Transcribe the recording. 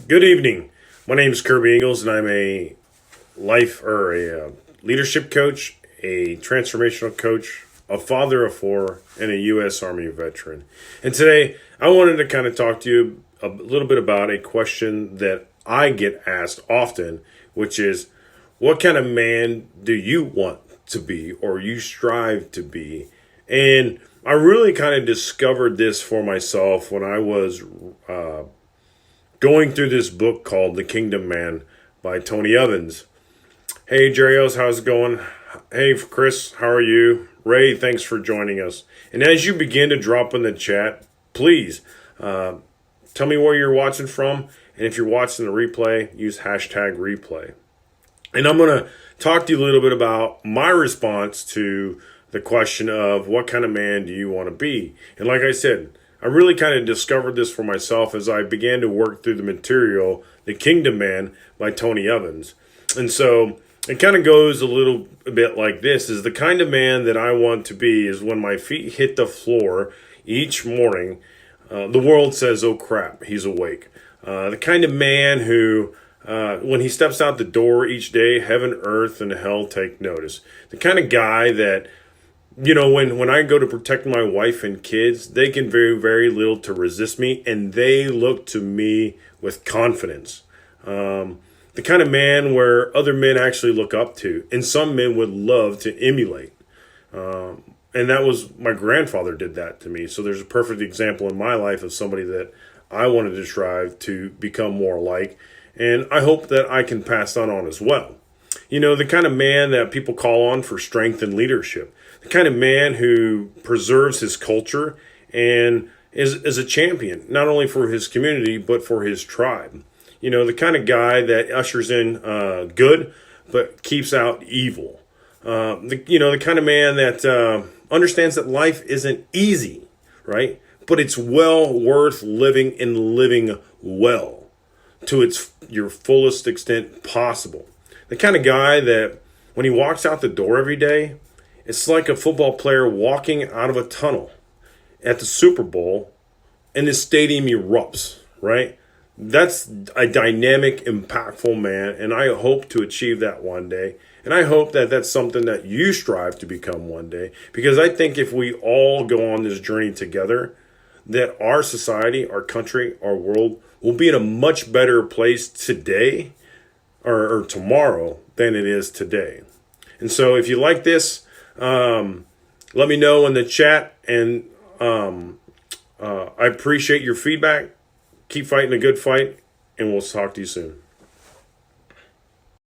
Good evening. My name is Kirby Ingles, and I'm a leadership coach, a transformational coach, a father of four, and a U.S. Army veteran. And today, I wanted to kind of talk to you a little bit about a question that I get asked often, which is, what kind of man do you want to be, or you strive to be? And I really kind of discovered this for myself when I was going through this book called The Kingdom Man by Tony Evans. Hey, Jarios, how's it going? Hey, Chris, how are you? Ray, thanks for joining us. And as you begin to drop in the chat, please tell me where you're watching from. And if you're watching the replay, use hashtag replay. And I'm going to talk to you a little bit about my response to the question of what kind of man do you want to be? And like I said, I really kind of discovered this for myself as I began to work through the material, The Kingdom Man by Tony Evans. And so it kind of goes a little bit like this, is the kind of man that I want to be is when my feet hit the floor each morning, the world says, oh crap, he's awake. The kind of man who, when he steps out the door each day, heaven, earth, and hell take notice. The kind of guy that, you know, when I go to protect my wife and kids, they can very, very little to resist me, and they look to me with confidence. The kind of man where other men actually look up to, and some men would love to emulate. And that was, my grandfather did that to me. So there's a perfect example in my life of somebody that I wanted to strive to become more like, and I hope that I can pass that on as well. You know, the kind of man that people call on for strength and leadership. The kind of man who preserves his culture and is a champion, not only for his community, but for his tribe. You know, the kind of guy that ushers in good, but keeps out evil. The kind of man that understands that life isn't easy, right? But it's well worth living and living well to your fullest extent possible. The kind of guy that when he walks out the door every day, it's like a football player walking out of a tunnel at the Super Bowl and the stadium erupts, right? That's a dynamic, impactful man, and I hope to achieve that one day. And I hope that that's something that you strive to become one day, because I think if we all go on this journey together, that our society, our country, our world will be in a much better place today or tomorrow than it is today. And so if you like this, let me know in the chat, and I appreciate your feedback. Keep fighting a good fight, and we'll talk to you soon.